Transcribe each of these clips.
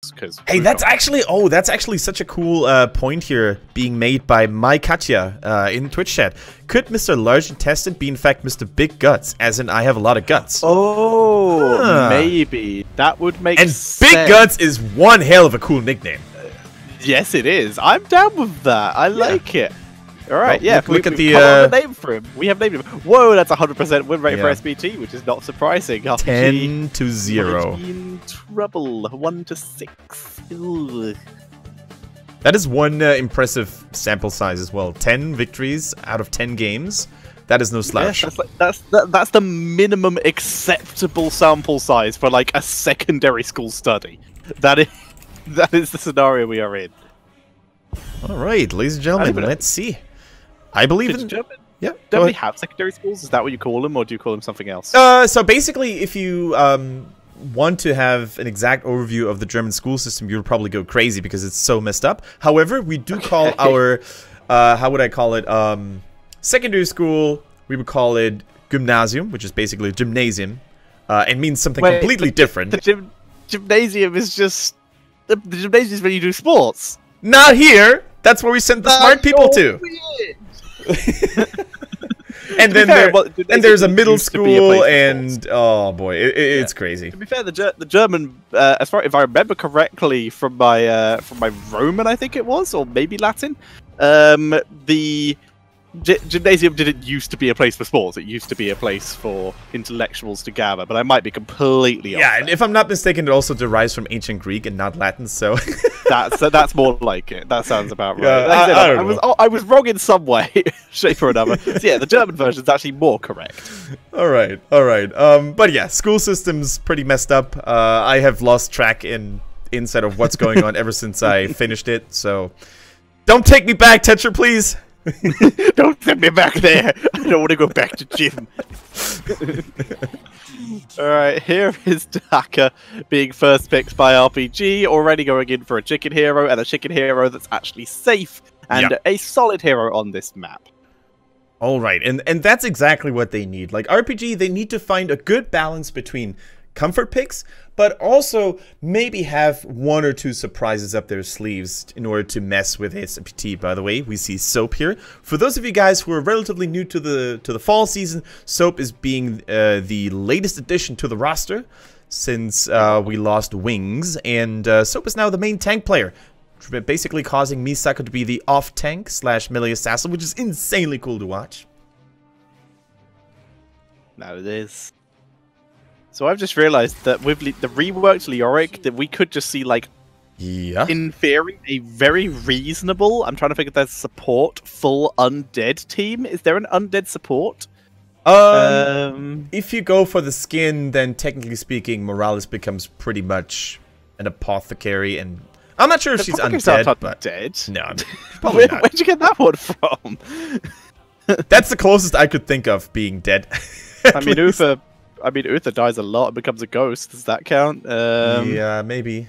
schools. Because hey, that's actually such a cool point here being made by my Katya in Twitch chat. Could Mr. Large Intestine be in fact Mr. Big Guts, as in I have a lot of guts? Oh, maybe that would make sense. And Big Guts is one hell of a cool nickname. Yes, it is. I'm down with that. I like it. All right, well, look at the name for him. We have named him. Whoa, that's 100% win rate for SBT, which is not surprising. 10-0. In trouble. 1-6. Ugh. That is one impressive sample size as well. 10 victories out of 10 games. That is no slouch. Yes, that's the minimum acceptable sample size for like a secondary school study. That is the scenario we are in. All right, ladies and gentlemen, let's see. I believe in German. Yeah. Don't we have secondary schools? Is that what you call them, or do you call them something else? So basically, if you want to have an exact overview of the German school system, you'll probably go crazy because it's so messed up. However, we do call our how would I call it? Secondary school. We would call it Gymnasium, which is basically gymnasium, and means something completely different. The gymnasium is just the gymnasium is where you do sports. Not here. That's where we sent the smart people to. And then there's a middle school, and oh boy, it's cragy. To be fair, the German, as far if I remember correctly from my Roman, I think it was, or maybe Latin, the gymnasium didn't used to be a place for sports. It used to be a place for intellectuals to gather, but I might be completely off. Yeah, and if I'm not mistaken, it also derives from ancient Greek and not Latin, so that's more like it. That sounds about right. Yeah, I don't know. I was wrong in some way, shape or another. So yeah, the German version is actually more correct. All right. But yeah, school system's pretty messed up. I have lost track inside of what's going on ever since I finished it. So don't take me back, Tetra, please. Don't send me back there. I don't want to go back to gym. Alright, here is Daka being first picked by RPG, already going in for a chicken hero, and a chicken hero that's actually safe, and a solid hero on this map. Alright, and that's exactly what they need. Like RPG, they need to find a good balance between comfort picks, but also maybe have one or two surprises up their sleeves in order to mess with SPT. By the way, we see Soap here. For those of you guys who are relatively new to the fall season, Soap is being the latest addition to the roster since we lost Wings, and Soap is now the main tank player, basically causing Misako to be the off-tank / melee assassin, which is insanely cool to watch. Now it is. So I've just realized that with the reworked Leoric, that we could just see, like, in theory, a very reasonable, I'm trying to think if there's support, full undead team. Is there an undead support? If you go for the skin, then technically speaking, Morales becomes pretty much an apothecary, and I'm not sure if she's undead, but dead. No, probably not. Where'd you get that one from? That's the closest I could think of being dead. I mean, Uther dies a lot and becomes a ghost. Does that count? Yeah, maybe.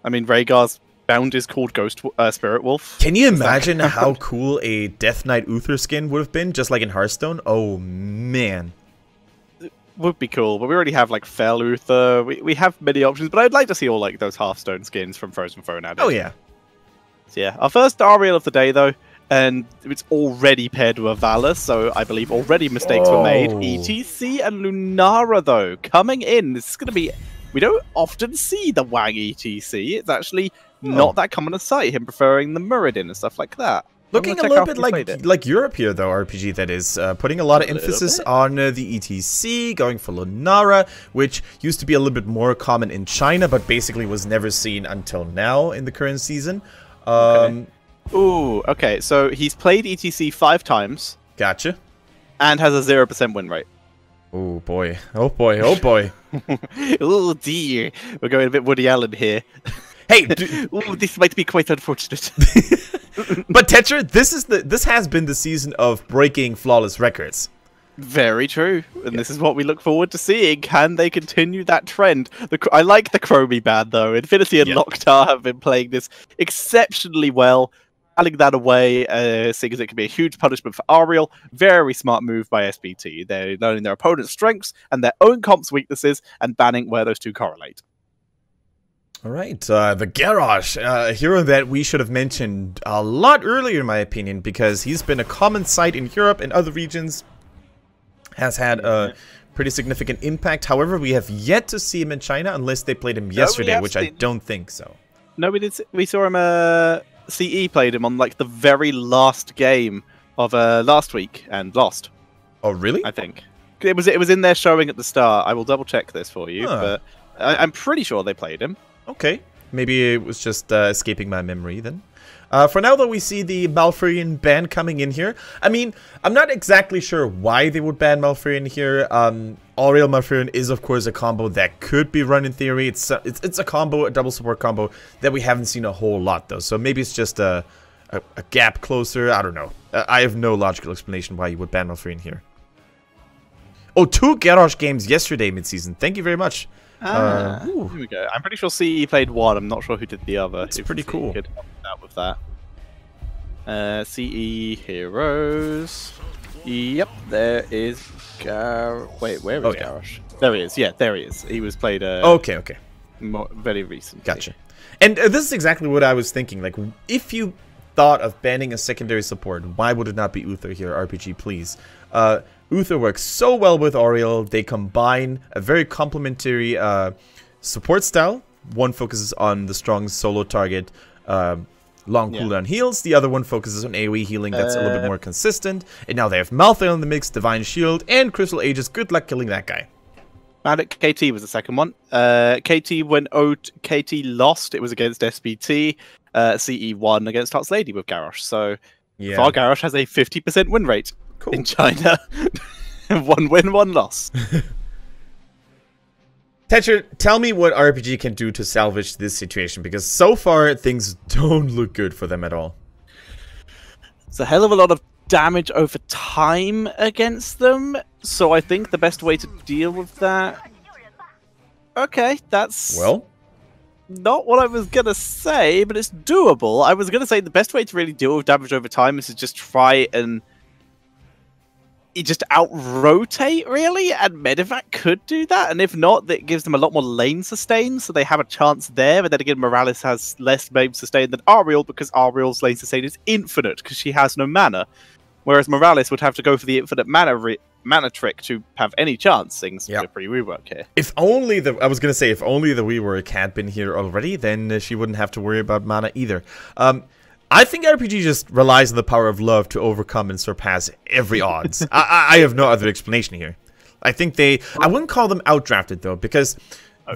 I mean, Rhaegar's bound is called Ghost Spirit Wolf. Can you imagine how cool a Death Knight Uther skin would have been, just like in Hearthstone? Oh, man. It would be cool, but we already have, like, Fell Uther. We have many options, but I'd like to see all, like, those Hearthstone skins from Frozen Throne nowadays. Oh, yeah. So, yeah. Our first Ariel of the day, though, and it's already paired with Valor, so I believe already mistakes were made. ETC and Lunara, though, coming in. This is going to be... We don't often see the Wang ETC. It's actually not that common a sight, him preferring the Muradin and stuff like that. Looking a little bit like Europe here, though, RPG, that is. Putting a lot of emphasis on the ETC, going for Lunara, which used to be a little bit more common in China, but basically was never seen until now in the current season. Ooh, okay, so he's played ETC 5 times. Gotcha. And has a 0% win rate. Oh boy. Oh boy. Oh boy. Oh dear. We're going a bit Woody Allen here. Hey, ooh, this might be quite unfortunate. But Tetra, this has been the season of breaking flawless records. Very true, and this is what we look forward to seeing. Can they continue that trend? I like the Chromie band, though. Infinity and Locktar have been playing this exceptionally well. Adding that away, seeing as it can be a huge punishment for Ariel. Very smart move by SBT. They're learning their opponent's strengths and their own comp's weaknesses and banning where those two correlate. All right, the Garrosh, a hero that we should have mentioned a lot earlier, in my opinion, because he's been a common sight in Europe and other regions, has had a pretty significant impact. However, we have yet to see him in China unless they played him yesterday, which I don't think so. No, we did. We saw him. CE played him on like the very last game of last week and lost. Oh, really? I think it was in their showing at the start. I will double check this for you, but I'm pretty sure they played him. Okay, maybe it was just escaping my memory then. For now, though, we see the Malfurion ban coming in here. I mean, I'm not exactly sure why they would ban Malfurion here. All-Real Malfurion is, of course, a combo that could be run in theory. It's a combo, a double support combo, that we haven't seen a whole lot, though. So maybe it's just a gap closer. I don't know. I have no logical explanation why you would ban Malfurion here. Oh, 2 Garrosh games yesterday mid-season. Thank you very much. Here we go. I'm pretty sure CE played one. I'm not sure who did the other. It's pretty cool. Could help out with that. CE heroes. Yep, there is Wait, where is Garrosh? There he is. Yeah, there he is. He was played. Okay. Very recently. Gotcha. And this is exactly what I was thinking. Like, if you thought of banning a secondary support, why would it not be Uther here? RPG, please. Uther works so well with Auriel. They combine a very complementary support style. One focuses on the strong solo target, long cooldown heals. The other one focuses on AoE healing that's a little bit more consistent. And now they have Malthael in the mix, Divine Shield, and Crystal Aegis. Good luck killing that guy. Bandit KT was the second one. KT lost. It was against SBT. CE won against Hearts Lady with Garrosh. So far, Garrosh has a 50% win rate. Cool. In China. 1 win, 1 loss. Tetcher, tell me what RPG can do to salvage this situation, because so far things don't look good for them at all. It's a hell of a lot of damage over time against them, so I think the best way to deal with that... Okay, that's... Well? Not what I was going to say, but it's doable. I was going to say the best way to really deal with damage over time is to just try and... just out-rotate, really, and Medivac could do that, and if not, that gives them a lot more lane sustain, so they have a chance there, but then again, Morales has less lane sustain than Auriel, because Auriel's lane sustain is infinite, because she has no mana, whereas Morales would have to go for the infinite mana trick to have any chance. Things are pretty rework here. If only I was going to say, if only the rework had been here already, then she wouldn't have to worry about mana either. I think RPG just relies on the power of love to overcome and surpass every odds. I have no other explanation here. I think I wouldn't call them outdrafted, though, because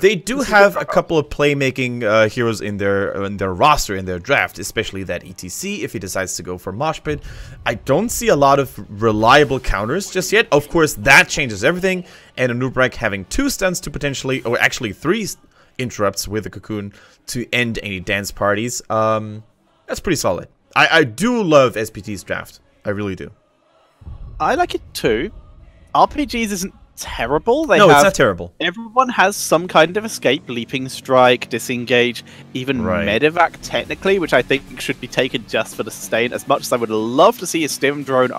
they do have a couple of playmaking heroes in their roster, in their draft, especially that ETC, if he decides to go for Mosh Pit. I don't see a lot of reliable counters just yet. Of course, that changes everything, and a Nubrek having 2 stuns to potentially, or actually 3 interrupts with the Cocoon to end any dance parties. That's pretty solid. I do love SPT's draft. I really do. I like it too. RPGs isn't terrible. No, it's not terrible. Everyone has some kind of escape, leaping strike, disengage, even Medivac technically, which I think should be taken just for the sustain. As much as I would love to see a Stim Drone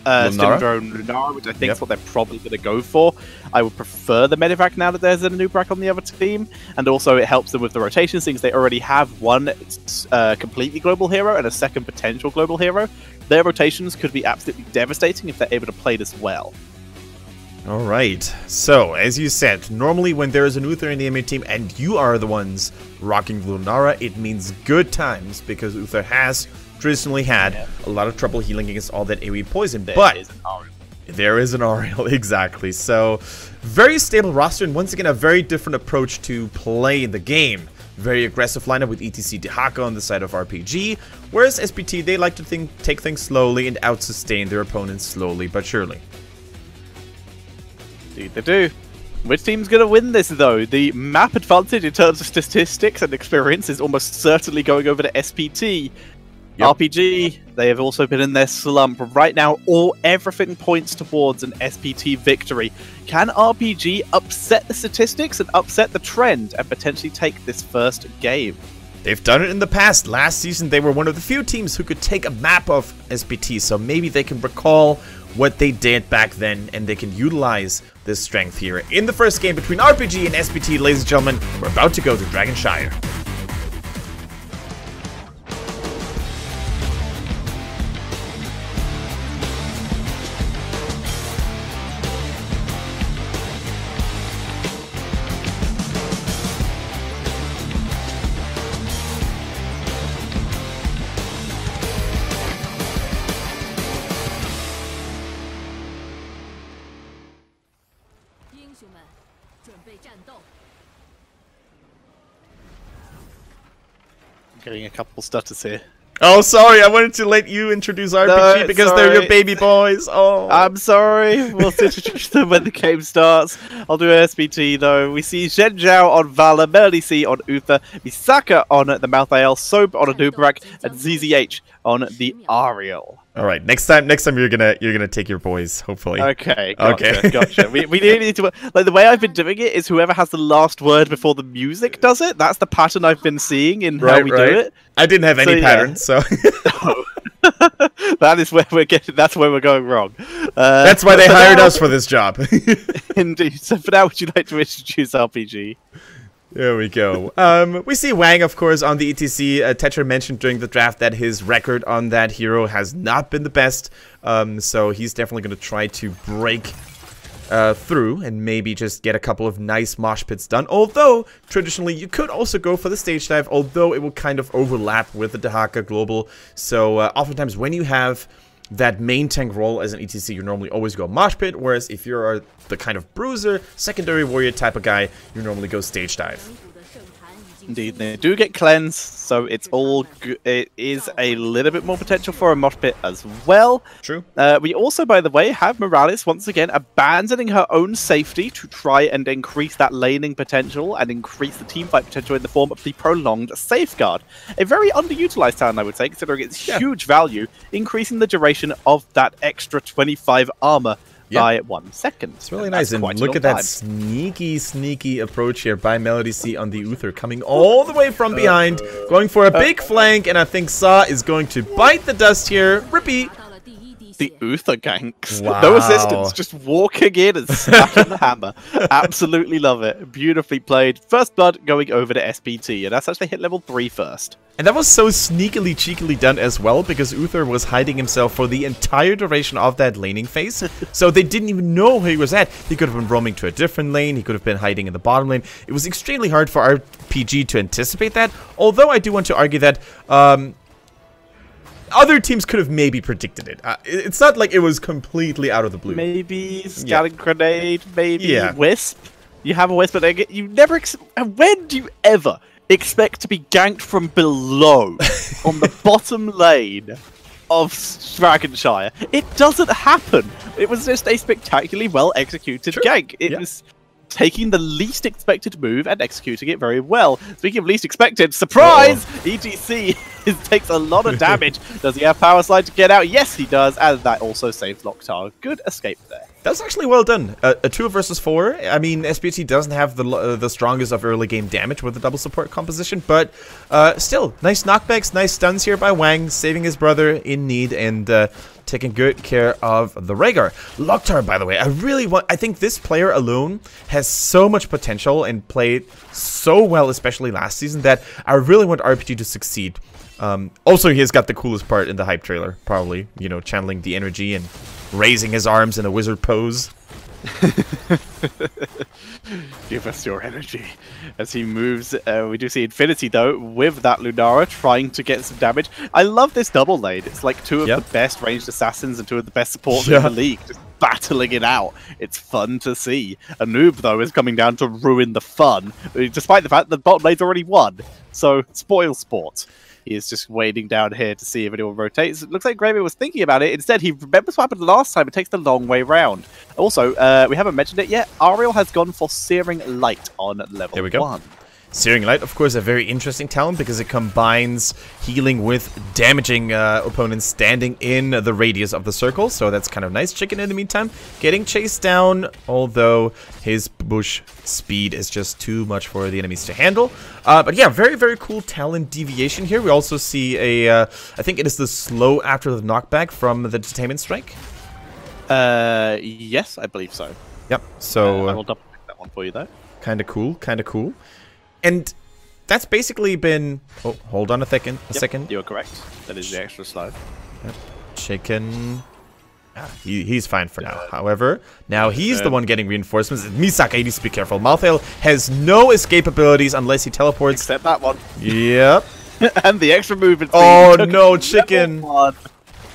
Lunara, which I think is what they're probably going to go for. I would prefer the Medivac now that there's a Nubrek on the other team, and also it helps them with the rotations, since they already have one completely global hero and a second potential global hero. Their rotations could be absolutely devastating if they're able to play this well. Alright, so as you said, normally when there is an Uther in the enemy team and you are the ones rocking Lunara, it means good times, because Uther has traditionally had a lot of trouble healing against all that AoE poison, but there is an Auriel, exactly. So, very stable roster, and once again, a very different approach to play the game. Very aggressive lineup with ETC Dehaka on the side of RPG, whereas SPT, they like to take things slowly and out-sustain their opponents slowly but surely. Indeed they do. Which team's going to win this, though? The map advantage in terms of statistics and experience is almost certainly going over to SPT. RPG, they have also been in their slump. Right now, everything points towards an SPT victory. Can RPG upset the statistics and upset the trend and potentially take this first game? They've done it in the past. Last season, they were one of the few teams who could take a map of SPT, so maybe they can recall what they did back then, and they can utilize this strength here. In the first game between RPG and SPT, ladies and gentlemen, we're about to go to Dragonshire. Getting a couple stutters here. Oh, sorry, I wanted to let you introduce RPG because they're your baby boys. Oh, I'm sorry. We'll introduce them when the game starts. I'll do SBT though. We see Zhen Zhao on Valor, Melody C on Uther, Misaka on the Malthael, Soap on a Dubrak, and ZZH on the Ariel. All right, next time you're gonna take your boys, hopefully. Okay, gotcha. We need to, like, the way I've been doing it is whoever has the last word before the music does it. That's the pattern I've been seeing in how we do it. I didn't have any patterns, so that is where we're getting. That's where we're going wrong. That's why they hired us for this job. Indeed. So for now, would you like to introduce RPG? There we go. We see Wang, of course, on the ETC. Tetra mentioned during the draft that his record on that hero has not been the best. So he's definitely going to try to break through and maybe just get a couple of nice mosh pits done. Although, traditionally, you could also go for the stage dive, although it will kind of overlap with the Dahaka Global. So oftentimes when you have that main tank role as an ETC, you normally always go mosh pit, whereas if you're the kind of bruiser, secondary warrior type of guy, you normally go stage dive. Indeed, they do get cleanse, so it's it is a little bit more potential for a mosh pit as well. True. We also, by the way, have Morales once again abandoning her own safety to try and increase that laning potential and increase the teamfight potential in the form of the prolonged safeguard. A very underutilized talent, I would say, considering its huge value, increasing the duration of that extra 25 armor by 1 second. It's really nice, and look at that sneaky approach here by Melody C on the Uther, coming all the way from behind, going for a big flank, and I think Sa is going to bite the dust here. Rippy! The Uther ganks. Wow. No assistance, just walking in and smacking the hammer. Absolutely love it. Beautifully played. First blood going over to SPT, and that's actually hit level 3 first. And that was so sneakily, cheekily done as well, because Uther was hiding himself for the entire duration of that laning phase. So they didn't even know where he was at. He could have been roaming to a different lane. He could have been hiding in the bottom lane. It was extremely hard for RPG to anticipate that. Although I do want to argue that other teams could have maybe predicted it. It's not like it was completely out of the blue. Maybe scouting grenade, maybe Wisp. You have a Wisp, but you never... When do you ever expect to be ganked from below on the bottom lane of Dragonshire? It doesn't happen. It was just a spectacularly well executed gank. It was taking the least expected move and executing it very well. Speaking of least expected, surprise! ETC takes a lot of damage. Does he have power slide to get out? Yes, he does, and that also saves Locktar. Good escape there. That's actually well done. A 2 versus 4. I mean, SPT doesn't have the strongest of early game damage with the double support composition, but still, nice knockbacks, nice stuns here by Wang, saving his brother in need and taking good care of the Rhaegar. Locktar, by the way, I think this player alone has so much potential and played so well, especially last season, that I really want RPG to succeed. Also, he has got the coolest part in the hype trailer, probably, you know, channeling the energy and raising his arms in a wizard pose. Give us your energy. As he moves, we do see Infinity, though, with that Lunara trying to get some damage. I love this double lane. It's like 2 of the best ranged assassins and 2 of the best supports in the league, just battling it out. It's fun to see. A noob, though, is coming down to ruin the fun, despite the fact that the bottom lane's already won. So, spoil sport. He is just waiting down here to see if anyone rotates. It looks like Gravy was thinking about it. Instead, he remembers what happened last time. It takes the long way round. Also, we haven't mentioned it yet. Ariel has gone for Searing Light on level 1. Searing Light, of course, a very interesting talent because it combines healing with damaging opponents standing in the radius of the circle. So that's kind of nice. Chicken, in the meantime, getting chased down, although his bush speed is just too much for the enemies to handle. But yeah, very, very cool talent deviation here. We also see a, I think it is the slow after the knockback from the Detainment Strike. Yes, I believe so. Yep, so... I will double check that one for you, though. Kind of cool, kind of cool. And that's basically been... Oh, hold on a second. You're correct. That is the extra slow. Yep. Chicken... He's fine for now. However, now he's the one getting reinforcements. Misaka needs to be careful. Malthael has no escape abilities unless he teleports. Except that one. Yep. And the extra movement. Oh no, Chicken.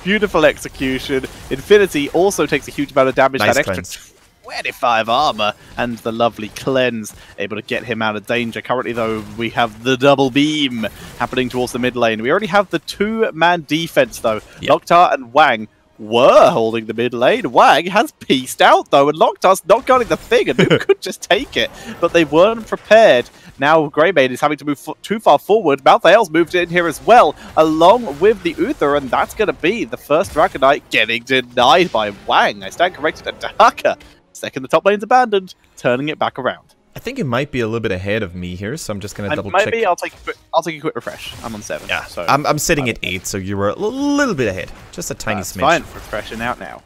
Beautiful execution. Infinity also takes a huge amount of damage. Nice That cleanse. extra 25 armor, and the lovely cleanse able to get him out of danger. Currently, though, we have the double beam happening towards the mid lane. We already have the two-man defense, though. Loktar and Wang were holding the mid lane. Wang has pieced out, though, and Loktar's not guarding the thing, and who could just take it, but they weren't prepared. Now Greymane is having to move too far forward. Malthael's moved in here as well, along with the Uther, and that's going to be the first Dragonite getting denied by Wang. I stand corrected at Dahaka. Second, the top lane's abandoned, turning it back around. I think it might be a little bit ahead of me here, so I'm just going to double check. Maybe I'll take a quick refresh. I'm on 7. Yeah, so I'm sitting at 8, so you were a little bit ahead. Just a tiny smidge. Fine, refreshing out now.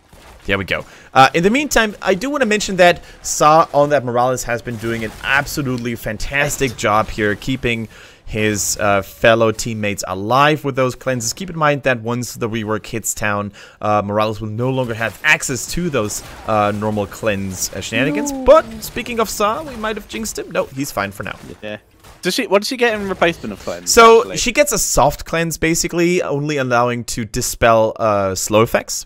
There we go. In the meantime, I do want to mention that Sa on that Morales has been doing an absolutely fantastic job here, keeping his fellow teammates alive with those cleanses. Keep in mind that once the rework hits town, Morales will no longer have access to those normal cleanse shenanigans. No. But speaking of Sa, we might have jinxed him. No, he's fine for now. Yeah. What does she get in replacement of cleanse? So actually? She gets a soft cleanse, basically, only allowing to dispel slow effects,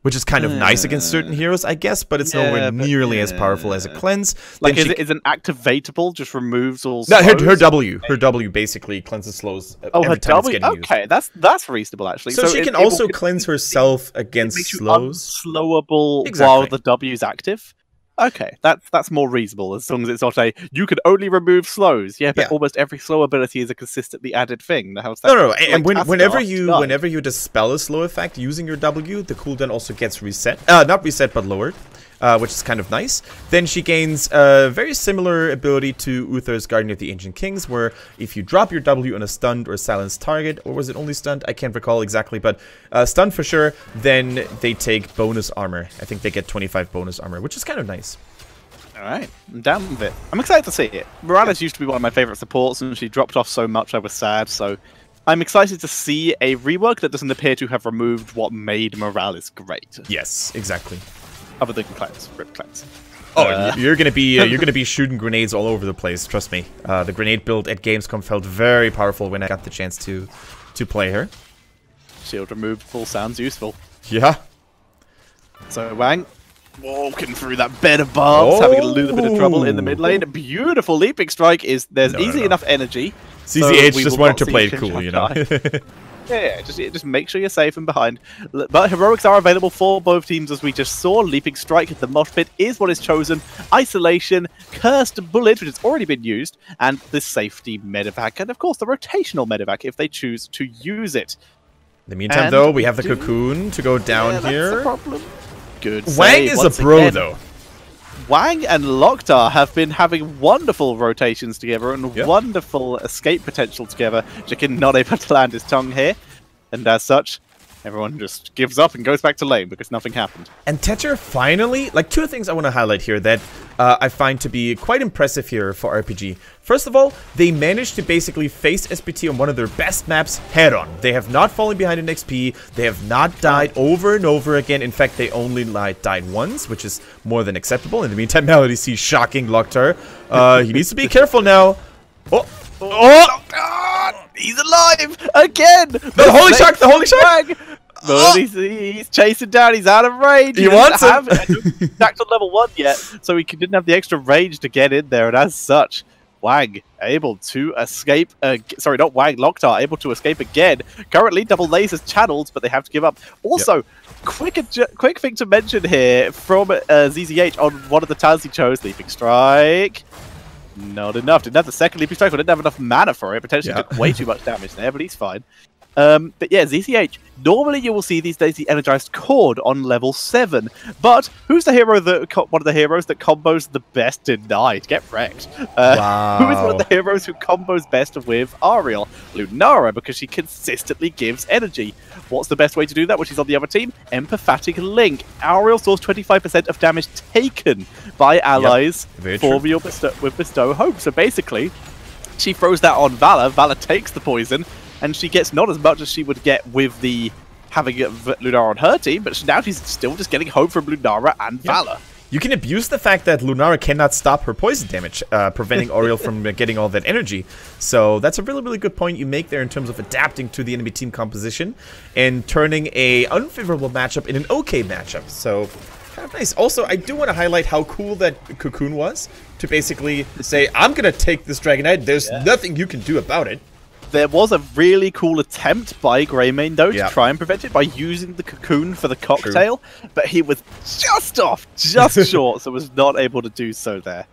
which is kind of nice against certain heroes, I guess, but it's nowhere nearly as powerful as a cleanse. Like, is an activatable just removes all slows? No, her W basically cleanses slows every time it's getting used. Okay, that's reasonable, actually. So she can also cleanse herself against slows. Unslowable while the W is active? Okay, that's more reasonable, as long as it's not you can only remove slows. Yeah, but almost every slow ability is a consistently added thing. How's that? No, and whenever you dispel a slow effect using your W, the cooldown also gets reset. Not reset, but lowered, which is kind of nice. Then she gains a very similar ability to Uther's Guardian of the Ancient Kings, where if you drop your W on a stunned or silenced target, or was it only stunned? I can't recall exactly, but stunned for sure, then they take bonus armor. I think they get 25 bonus armor, which is kind of nice. Alright, I'm down with it. I'm excited to see it. Morales used to be one of my favorite supports, and she dropped off so much I was sad, so I'm excited to see a rework that doesn't appear to have removed what made Morales great. Yes, exactly. Other than cleanse, rip cleanse. Oh, you're gonna be shooting grenades all over the place. Trust me. The grenade build at Gamescom felt very powerful when I got the chance to play her. Shield removable sounds useful. Yeah. So Wang walking through that bed of barbs, having a little bit of trouble in the mid lane. A beautiful leaping strike there's easily enough energy. CCH just wanted to play it cool, you know. Yeah, just make sure you're safe and behind. But heroics are available for both teams, as we just saw. Leaping Strike at the Mosh Pit is what is chosen. Isolation, Cursed Bullet, which has already been used, and the Safety Medevac, and of course the rotational Medevac if they choose to use it. In the meantime, though, we have the Cocoon to go down here. That's the problem. Good save. Wang is a bro, though. Wang and Loktar have been having wonderful rotations together and wonderful escape potential together. Jikin not able to land his tongue here, and as such, everyone just gives up and goes back to lane because nothing happened. And Tetcher finally, like, two things I want to highlight here that I find to be quite impressive here for RPG. First of all, they managed to basically face SPT on one of their best maps head on. They have not fallen behind in XP. They have not died over and over again. In fact, they only died once, which is more than acceptable. In the meantime, Melody sees shocking Loktar. He needs to be careful now. Oh, God, he's alive again. The holy shark! The holy shark! But he's chasing down. He's out of range. He wants him. Stacked on level 1 yet, so he didn't have the extra range to get in there. And as such, Wang able to escape. Sorry, not Wang. Loktar able to escape again. Currently, double lasers channeled, but they have to give up. Also, quick thing to mention here from ZZH on one of the talents he chose: Leaping Strike. Not enough. Didn't have the second Leaping Strike, but didn't have enough mana for it. Potentially took way too much damage there, but he's fine. But yeah, ZCH, normally you will see these days the Energized Chord on level 7, but who's the hero one of the heroes that combos the best denied? Get wrecked. Wow. Who is one of the heroes who combos best with Ariel? Lunara, because she consistently gives energy. What's the best way to do that when she's on the other team? Empathic Link. Ariel stores 25% of damage taken by allies with Bestow Hope. So basically, she throws that on Valor. Valor takes the poison, and she gets not as much as she would get with having Lunara on her team, but now she's still just getting hope from Lunara and Valor. You can abuse the fact that Lunara cannot stop her poison damage, preventing Oriel from getting all that energy. So that's a really, really good point you make there in terms of adapting to the enemy team composition and turning a unfavorable matchup in an okay matchup. So Kind of nice. Also, I do want to highlight how cool that Cocoon was to basically say, I'm going to take this Dragonite. There's nothing you can do about it. There was a really cool attempt by Greymane, though, to try and prevent it by using the Cocoon for the cocktail, but he was just off, just short, so was not able to do so there.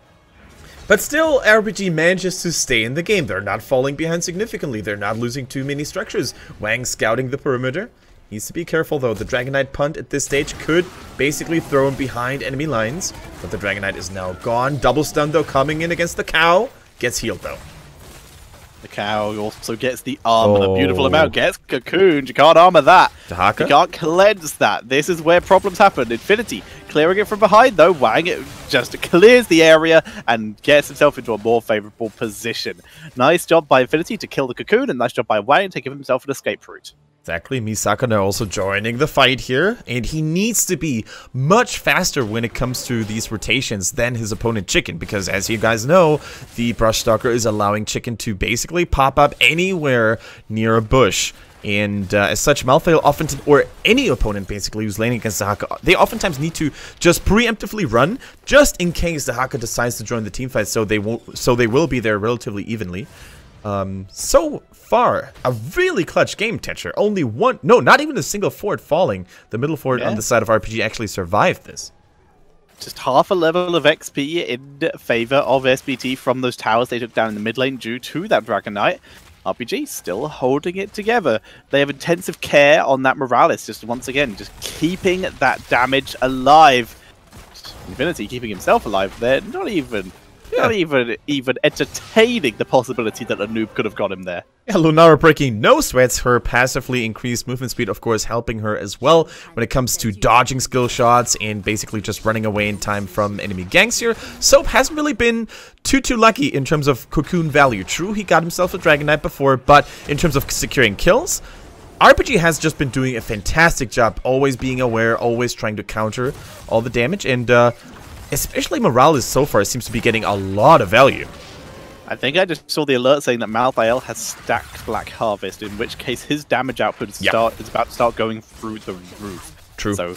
But still, RPG manages to stay in the game. They're not falling behind significantly. They're not losing too many structures. Wang scouting the perimeter. Needs to be careful, though. The Dragonite punt at this stage could basically throw him behind enemy lines, but the Dragonite is now gone. Double stun, though, coming in against the cow. Gets healed, though. The cow also gets the armor, a beautiful amount. Gets cocooned. You can't armor that. Dahaka? You can't cleanse that. This is where problems happen. Infinity clearing it from behind, though. Wang just clears the area and gets himself into a more favorable position. Nice job by Infinity to kill the cocoon, and nice job by Wang to give himself an escape route. Exactly, Misaka now also joining the fight here, and he needs to be much faster when it comes to these rotations than his opponent Chicken, because as you guys know, the Brush Stalker is allowing Chicken to basically pop up anywhere near a bush. And as such, Malthael often, or any opponent basically who's laning against Dahaka, they oftentimes need to just preemptively run, just in case Dahaka decides to join the teamfight, so they will be there relatively evenly. So far, a really clutch game, Tetra. Only one, no, not even a single fort falling. The middle fort on the side of RPG actually survived this. Just half a level of XP in favor of SBT from those towers they took down in the mid lane due to that Dragonite. RPG still holding it together. They have intensive care on that Morales, just once again, just keeping that damage alive. Infinity keeping himself alive there, not even entertaining the possibility that a noob could have got him there. Yeah, Lunara breaking no sweats. Her passively increased movement speed, of course, helping her as well when it comes to dodging skill shots and basically just running away in time from enemy ganks here. Soap hasn't really been too lucky in terms of cocoon value. True, he got himself a Dragonite before, but in terms of securing kills, RPG has just been doing a fantastic job, always being aware, always trying to counter all the damage, and especially Morales so far seems to be getting a lot of value. I think I just saw the alert saying that Malthael has stacked Black Harvest, in which case his damage output is about to start going through the roof. True. So,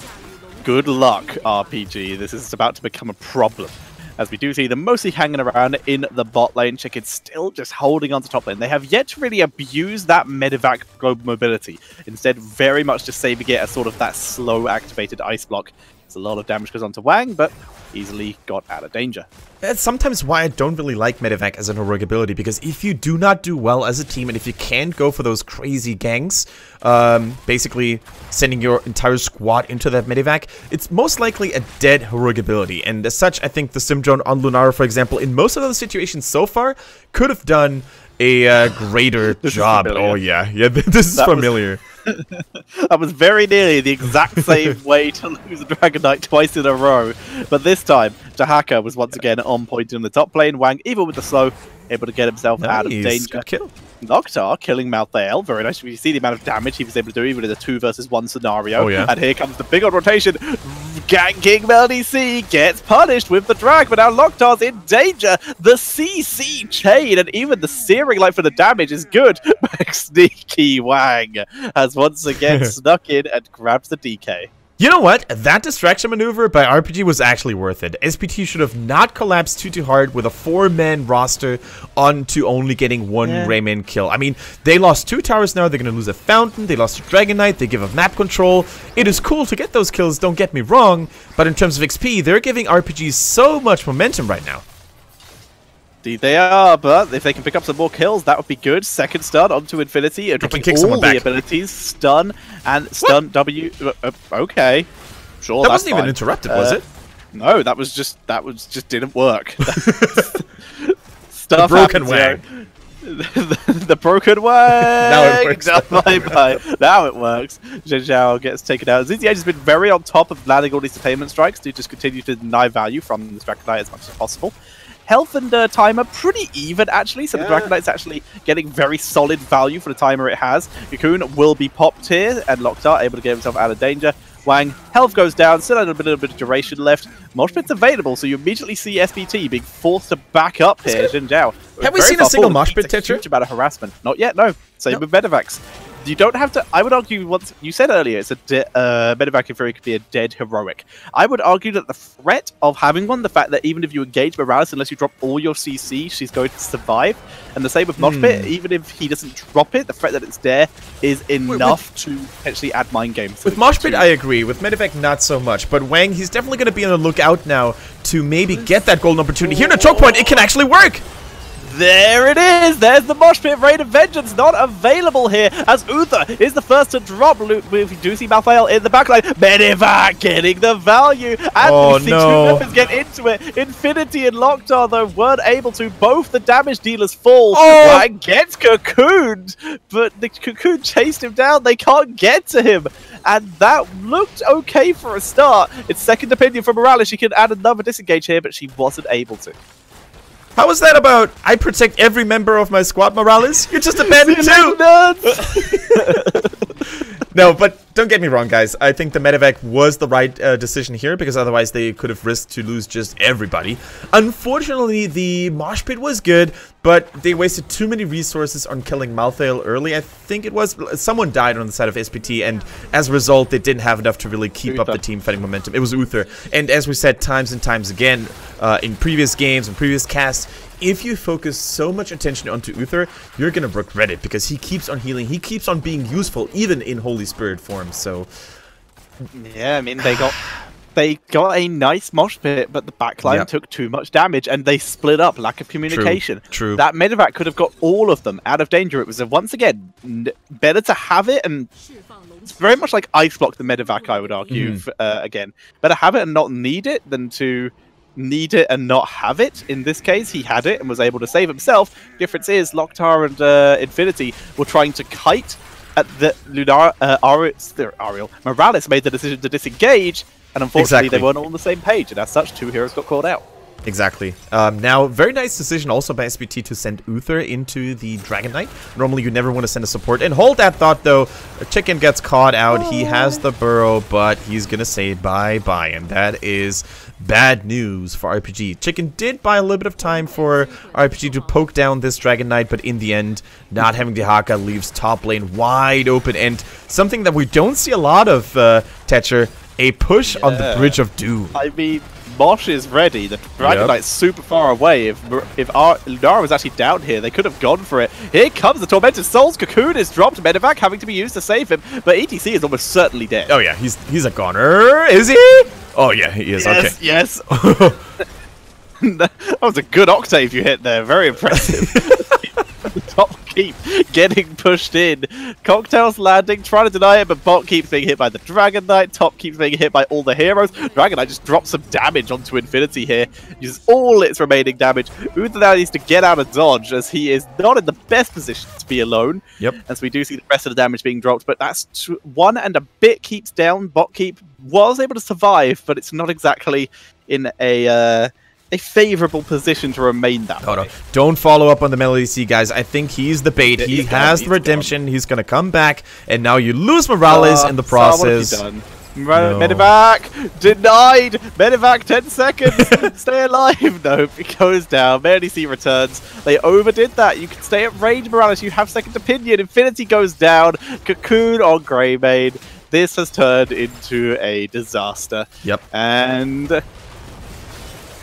good luck, RPG. This is about to become a problem. As we do see them mostly hanging around in the bot lane. Chicken still just holding on to top lane. They have yet to really abuse that Medivac mobility. Instead, very much just saving it as sort of that slow activated ice block. It's a lot of damage goes on to Wang, but easily got out of danger. That's sometimes why I don't really like Medivac as an heroic ability, because if you do not do well as a team, and if you can't go for those crazy ganks, basically sending your entire squad into that Medivac, it's most likely a dead heroic ability. And as such, I think the Sim Drone on Lunara, for example, in most of those situations so far, could have done a greater job. Oh yeah, this is familiar. That was very nearly the exact same way to lose a Dragonite twice in a row. But this time, Dahaka was once again on point in the top lane. Wang, even with the slow, able to get himself out of danger. Good kill. Noctar killing Malthael. Very nice. You see the amount of damage he was able to do even in a 2 versus 1 scenario. Oh, yeah. And here comes the big old rotation. Ganking LDC gets punished with the drag, but now Noctar's in danger. The CC chain and even the searing light for the damage is good. But sneaky Wang has once again snuck in and grabbed the DK. You know what? That distraction maneuver by RPG was actually worth it. SPT should have not collapsed too hard with a 4-man roster onto only getting one Rayman kill. I mean, they lost 2 towers now. They're going to lose a Fountain. They lost a Dragonite. They give up map control. It is cool to get those kills, don't get me wrong. But in terms of XP, they're giving RPG so much momentum right now. Indeed they are, but if they can pick up some more kills, that would be good. Second stun onto Infinity, dropping all the abilities, stun and stun. What? W. Okay, sure. That wasn't even interrupted, was it? No, that was just didn't work. Stuff the broken Wang. The broken Wang. Now it works. Now it works. Zhen Zhao gets taken out. ZZH has been very on top of landing all these detainment strikes to just continue to deny value from this Dragonite as much as possible. Health and timer pretty even, actually, so the Dragonite's actually getting very solid value for the timer it has. Cocoon will be popped here, and Locktar able to get himself out of danger. Wang, health goes down, still had a bit of duration left. Mosh pit's available, so you immediately see SPT being forced to back up here. Zhen Zhao. Have we seen a single mosh pit, Tetra? Huge amount of harassment. Not yet, no. Same with Medivacs. You don't have to. I would argue, once you said earlier, it's a medevac in theory could be a dead heroic. I would argue that the threat of having one, the fact that even if you engage Morales, unless you drop all your CC, she's going to survive. And the same with Moshpit, even if he doesn't drop it, the threat that it's there is enough to actually add mind games. With Moshpit, I agree. With medevac, not so much. But Wang, he's definitely going to be on the lookout now to maybe get that golden opportunity. Here in a choke point, it can actually work! There it is! There's the Mosh Pit. Raid of Vengeance not available here as Uther is the first to drop. We do see Malthael in the backline. Medivac getting the value. And we see two weapons get into it. Infinity and Locktar, though, weren't able to. Both the damage dealers fall. Wang gets cocooned, but the cocoon chased him down. They can't get to him. And that looked okay for a start. It's second opinion from Morales. She can add another disengage here, but she wasn't able to. How is that about I protect every member of my squad, Morales? You're just a bandit too! No, but don't get me wrong, guys. I think the medevac was the right decision here, because otherwise they could have risked to lose just everybody. Unfortunately, the mosh pit was good, but they wasted too many resources on killing Malthael early. I think it was someone died on the side of SPT, and as a result, they didn't have enough to really keep up the team fighting momentum. It was Uther. And as we said times and times again, in previous games and previous casts, if you focus so much attention onto Uther, you're gonna regret it, because he keeps on healing, he keeps on being useful, even in Holy Spirit form, so... Yeah, I mean, they got a nice mosh pit, but the backline took too much damage, and they split up, lack of communication. True. That medevac could have got all of them out of danger. It was, once again, better to have it, and it's very much like Ice Block the medevac, I would argue, again. Better have it and not need it than to... need it and not have it. In this case, he had it and was able to save himself. Difference is, Locktar and Infinity were trying to kite at the Ariel. Morales made the decision to disengage, and unfortunately they weren't all on the same page, and as such, two heroes got called out. Exactly. Now, very nice decision also by SPT to send Uther into the Dragon Knight. Normally, you never want to send a support. And hold that thought, though. Chicken gets caught out. He has the burrow, but he's going to say bye-bye. And that is bad news for RPG. Chicken did buy a little bit of time for RPG to poke down this Dragon Knight, but in the end, not having the Haka leaves top lane wide open. And something that we don't see a lot of, Tetcher, a push on the Bridge of Doom. I mean... Mosh is ready. The Dragon Knight's super far away. If Lunara was actually down here, they could have gone for it. Here comes the Tormented Souls. Cocoon is dropped. Medevac having to be used to save him. But ETC is almost certainly dead. Oh yeah, he's a goner. Is he? Oh yeah, he is. Yes, okay. Yes. That was a good octave you hit there. Very impressive. Top keep getting pushed in. Cocktails landing, trying to deny it, but Bot keeps being hit by the Dragon Knight. Top keeps being hit by all the heroes. Dragon Knight just drops some damage onto Infinity here. Uses all its remaining damage. Uther now needs to get out of dodge, as he is not in the best position to be alone. Yep. As we do see the rest of the damage being dropped, but that's one and a bit keeps down. Bot keep was able to survive, but it's not exactly in a favorable position to remain that way. No. Don't follow up on the Melody C, guys. I think he's the bait. He has the redemption. He's going to come back, and now you lose Morales in the process. What have you done? Medevac denied. Medevac 10 seconds. Stay alive. No, it goes down. Melody C returns. They overdid that. You can stay at range, Morales. You have second opinion. Infinity goes down. Cocoon on Greymane. This has turned into a disaster. Yep. And...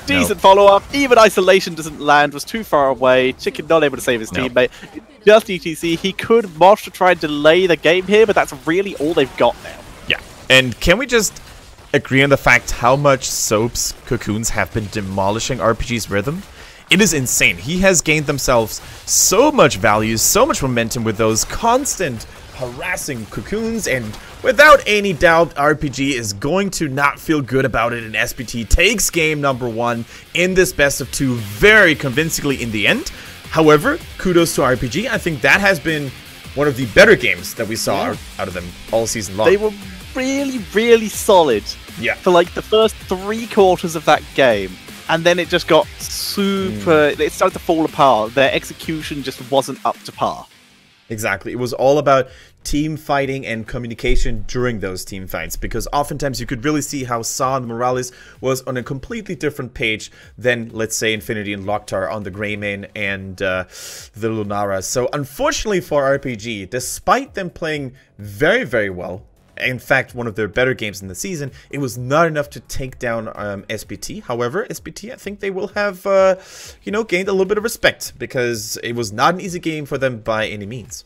decent follow-up. Even isolation doesn't land. Was too far away. Chicken not able to save his teammate. Just ETC. He could mosh to try and delay the game here, but that's really all they've got now. Yeah. And can we just agree on the fact how much Soap's cocoons have been demolishing RPG's rhythm? It is insane. He has gained themselves so much value, so much momentum with those constant harassing cocoons, and without any doubt, RPG is going to not feel good about it, and SPT takes game number 1 in this best of 2 very convincingly in the end. However, kudos to RPG. I think that has been one of the better games that we saw out of them all season long. They were really, really solid for like the first 3 quarters of that game, and then it just got super... it started to fall apart. Their execution just wasn't up to par. Exactly. It was all about team fighting and communication during those team fights, because oftentimes you could really see how Saw and Morales was on a completely different page than, let's say, Infinity and Loktar on the Greymane and the Lunara. So unfortunately for RPG, despite them playing very, very well, in fact, one of their better games in the season, it was not enough to take down SBT. However, SBT, I think they will have, you know, gained a little bit of respect, because it was not an easy game for them by any means.